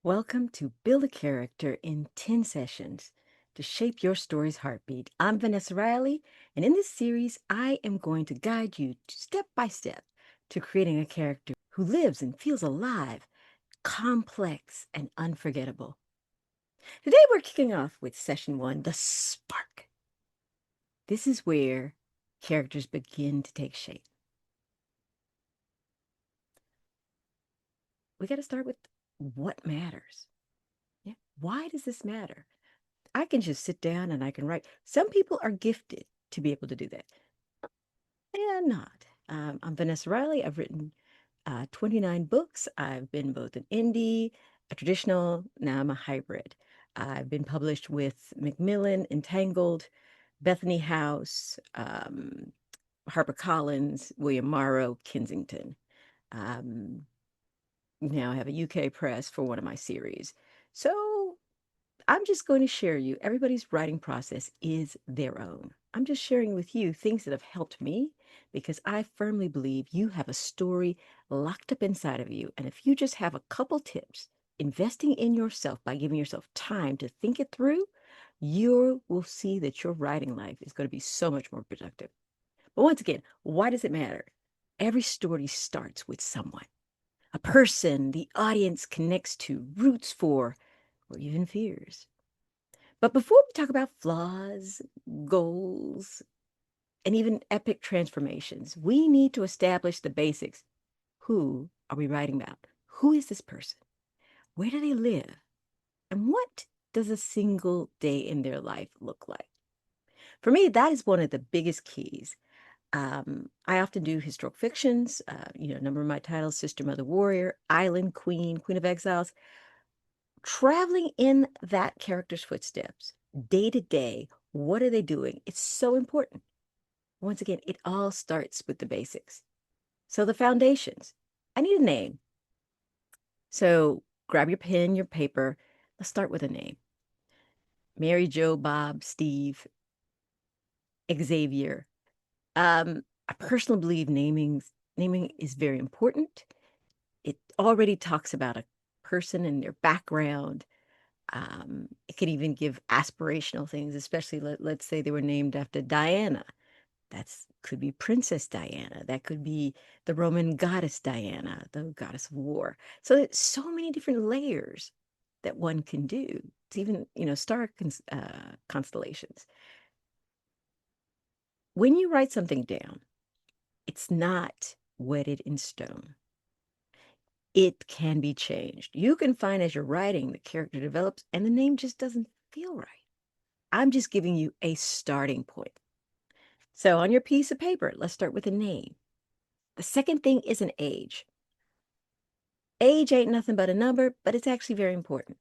Welcome to Build a Character in 10 Sessions to shape your story's heartbeat. I'm Vanessa Riley, and in this series, I am going to guide you step by step to creating a character who lives and feels alive, complex, and unforgettable. Today, we're kicking off with Session 1, The Spark. This is where characters begin to take shape. We got to start with what matters. Yeah. Why does this matter? I can just sit down and I can write. Some people are gifted to be able to do that. And not. I'm Vanessa Riley. I've written 29 books. I've been both an indie, a traditional, now I'm a hybrid. I've been published with Macmillan, Entangled, Bethany House, HarperCollins, William Morrow, Kensington. Um, Now I have a UK press for one of my series. So I'm just going to share you, everybody's writing process is their own. I'm just sharing with you things that have helped me because I firmly believe you have a story locked up inside of you. And if you just have a couple tips, investing in yourself by giving yourself time to think it through, you will see that your writing life is going to be so much more productive. But once again, why does it matter? Every story starts with someone, a person the audience connects to, roots for, or even fears. But before we talk about flaws, goals, and even epic transformations, we need to establish the basics. Who are we writing about? Who is this person? Where do they live? And what does a single day in their life look like? For me, that is one of the biggest keys. I often do historic fictions. A number of my titles: Sister, Mother, Warrior, Island, Queen, Queen of Exiles. Traveling in that character's footsteps, day to day, what are they doing? It's so important. Once again, it all starts with the basics. So the foundations. I need a name. So grab your pen, your paper. Let's start with a name. Mary, Joe, Bob, Steve, Xavier. I personally believe naming is very important. It already talks about a person and their background. It could even give aspirational things, especially let's say they were named after Diana. That's could be Princess Diana. That could be the Roman goddess Diana, the goddess of war. So there's so many different layers that one can do. It's even, star constellations. When you write something down, it's not wedded in stone. It can be changed. You can find as you're writing, the character develops and the name just doesn't feel right. I'm just giving you a starting point. So on your piece of paper, let's start with a name. The second thing is an age. Age ain't nothing but a number, but it's actually very important.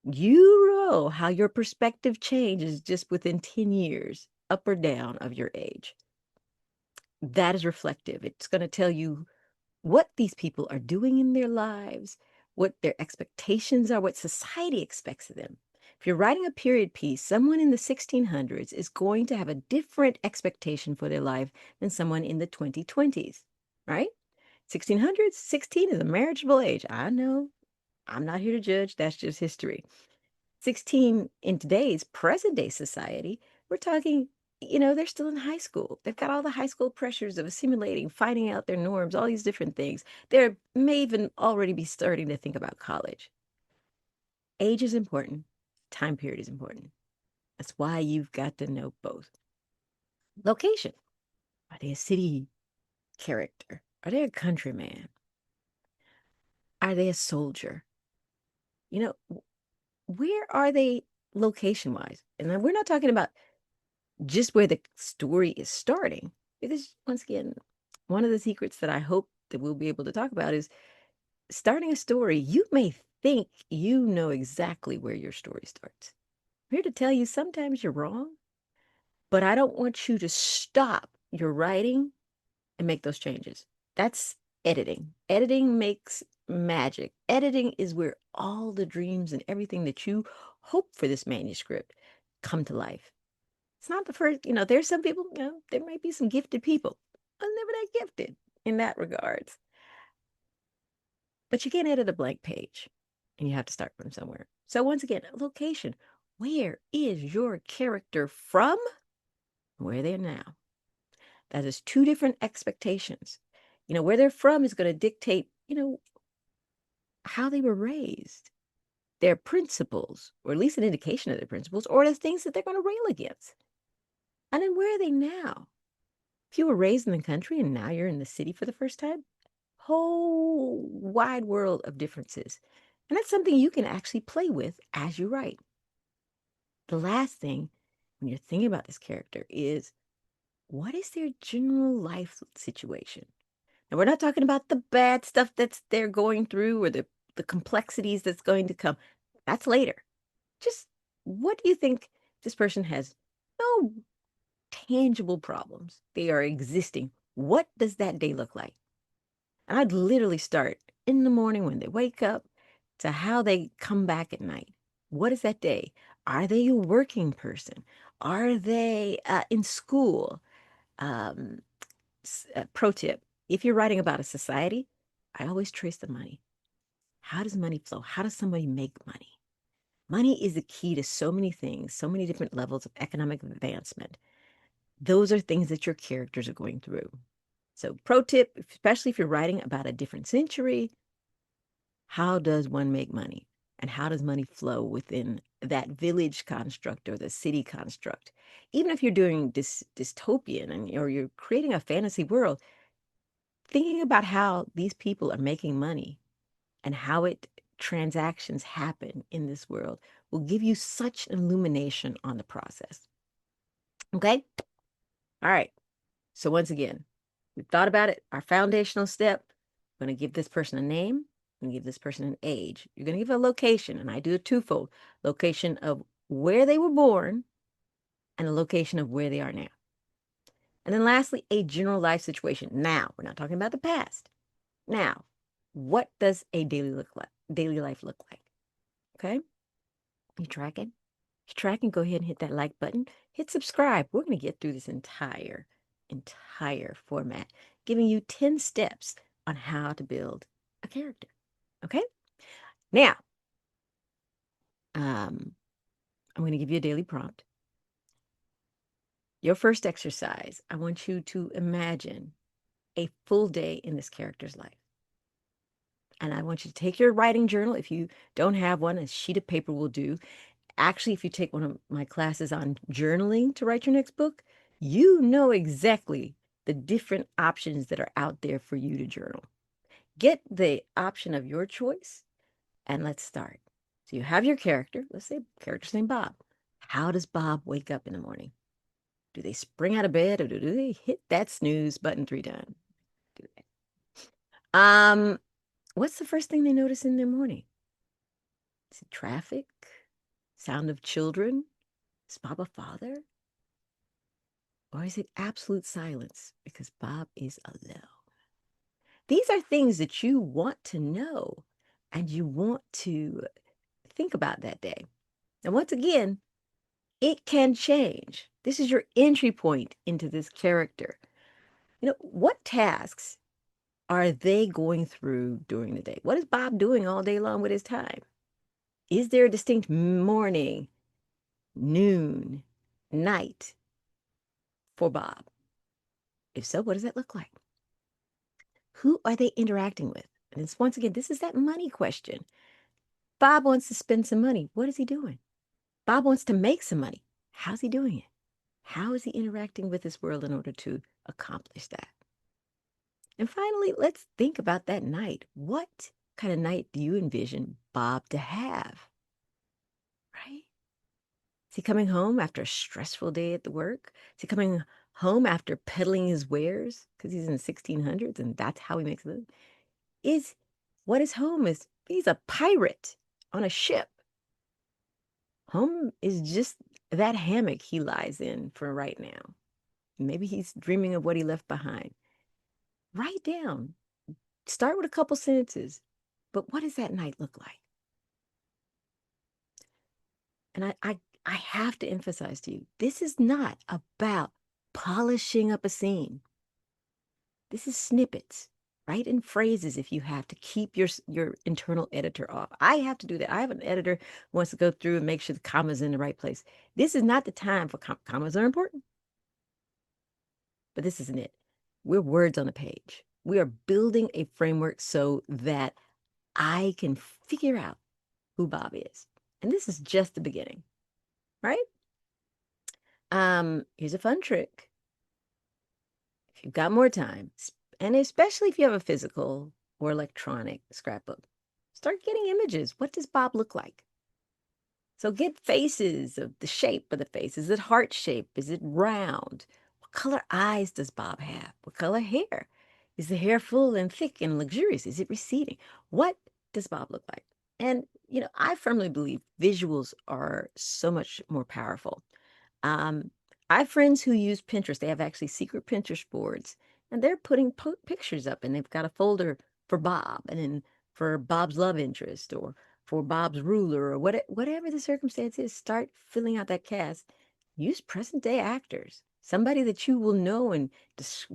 You know how your perspective changes just within 10 years, up or down of your age. That is reflective. It's going to tell you what these people are doing in their lives, what their expectations are, what society expects of them. If you're writing a period piece, someone in the 1600s is going to have a different expectation for their life than someone in the 2020s, right? 1600s, 16 is a marriageable age. I know. I'm not here to judge. That's just history. 16 in today's present day society, we're talking, they're still in high school. They've got all the high school pressures of assimilating, finding out their norms, all these different things. They may even already be starting to think about college. Age is important. Time period is important. That's why you've got to know both. Location. Are they a city character? Are they a countryman? Are they a soldier? You know, where are they location wise? And then we're not talking about just where the story is starting, because once again, one of the secrets that I hope that we'll be able to talk about is starting a story. You may think you know exactly where your story starts. I'm here to tell you sometimes you're wrong, but I don't want you to stop your writing and make those changes. That's editing. Editing makes magic. Editing is where all the dreams and everything that you hope for this manuscript come to life. It's not the first, there's some people, there might be some gifted people. I'm never that gifted in that regards. But you can't edit a blank page. and you have to start from somewhere. So once again, location. Where is your character from? Where they are now. That is two different expectations. Where they're from is going to dictate, how they were raised, their principles, or at least an indication of their principles, or the things that they're going to rail against. And then where are they now? If you were raised in the country and now you're in the city for the first time, whole wide world of differences. And that's something you can actually play with as you write. The last thing, when you're thinking about this character, is what is their general life situation? And we're not talking about the bad stuff that's they're going through or the complexities that's going to come. That's later. Just what do you think this person has no tangible problems? They are existing. What does that day look like? And I'd literally start in the morning when they wake up to how they come back at night. What is that day? Are they a working person? Are they in school? Um, Pro tip, if you're writing about a society, I always trace the money. How does money flow? How does somebody make money? Money is the key to so many things, so many different levels of economic advancement. Those are things that your characters are going through. So pro tip, especially if you're writing about a different century, how does one make money? And how does money flow within that village construct or the city construct? Even if you're doing dystopian or you're creating a fantasy world, thinking about how these people are making money and how transactions happen in this world will give you such an illumination on the process. Okay? All right. So once again, we've thought about it. Our foundational step, I'm going to give this person a name. I'm going to give this person an age. You're going to give a location, and I do a twofold. Location of where they were born and a location of where they are now. And then lastly, a general life situation. Now, we're not talking about the past. Now, what does a daily life look like? Okay? You tracking? If you're tracking, go ahead and hit that like button. Hit subscribe. We're going to get through this entire format, giving you 10 steps on how to build a character. Okay? Now, I'm going to give you a daily prompt. Your first exercise, I want you to imagine a full day in this character's life. And I want you to take your writing journal. If you don't have one, a sheet of paper will do. Actually, if you take one of my classes on journaling to write your next book, you know exactly the different options that are out there for you to journal. Get the option of your choice and let's start. So you have your character. Let's say character's name Bob. How does Bob wake up in the morning? Do they spring out of bed or do they hit that snooze button 3 times? Do that. What's the first thing they notice in their morning? Is it traffic? Sound of children? Is Bob a father? Or is it absolute silence because Bob is alone? These are things that you want to know and you want to think about that day. And once again, it can change. This is your entry point into this character. What tasks are they going through during the day? What is Bob doing all day long with his time? Is there a distinct morning, noon, night for Bob? If so, what does that look like? Who are they interacting with? And it's once again, this is that money question. Bob wants to spend some money. What is he doing? Bob wants to make some money. How's he doing it? How is he interacting with this world in order to accomplish that? And finally, let's think about that night. What kind of night do you envision Bob to have? Right? Is he coming home after a stressful day at the work? Is he coming home after peddling his wares because he's in the 1600s and that's how he makes a living? What is home is he's a pirate on a ship. Home is just that hammock he lies in for right now. Maybe he's dreaming of what he left behind. Write down. Start with a couple sentences. But what does that night look like? And I have to emphasize to you, this is not about polishing up a scene. This is snippets. Write in phrases if you have to keep your internal editor off. I have to do that. I have an editor who wants to go through and make sure the comma's in the right place. This is not the time for commas are important, but this isn't it. We're words on a page. We are building a framework so that I can figure out who Bob is. And this is just the beginning, right? Here's a fun trick. If you've got more time, and especially if you have a physical or electronic scrapbook, start getting images. What does Bob look like? So get faces of the shape of the face. Is it heart shape? Is it round? What color eyes does Bob have? What color hair? Is the hair full and thick and luxurious? Is it receding? What does Bob look like? And, I firmly believe visuals are so much more powerful. Um, I have friends who use Pinterest. They have actually secret Pinterest boards, and they're putting pictures up, and they've got a folder for Bob, and then for Bob's love interest, or for Bob's ruler, or whatever the circumstance is. Start filling out that cast. Use present day actors, somebody that you will know and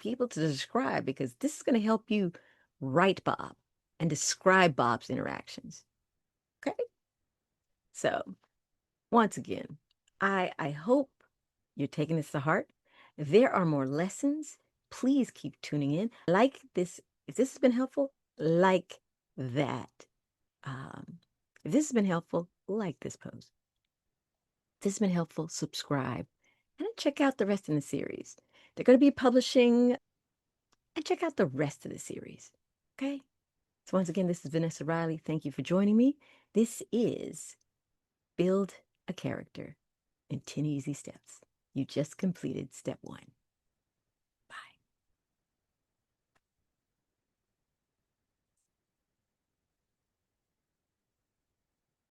be able to describe, because this is going to help you write Bob and describe Bob's interactions. Okay, so once again, I hope you're taking this to heart. There are more lessons. Please keep tuning in. Like this. If this has been helpful, like that. Um, if this has been helpful, like this post. If this has been helpful, subscribe. And then check out the rest of the series. They're going to be publishing, and check out the rest of the series. Okay? So once again, this is Vanessa Riley. Thank you for joining me. This is Build a Character in 10 Easy Steps. You just completed step 1.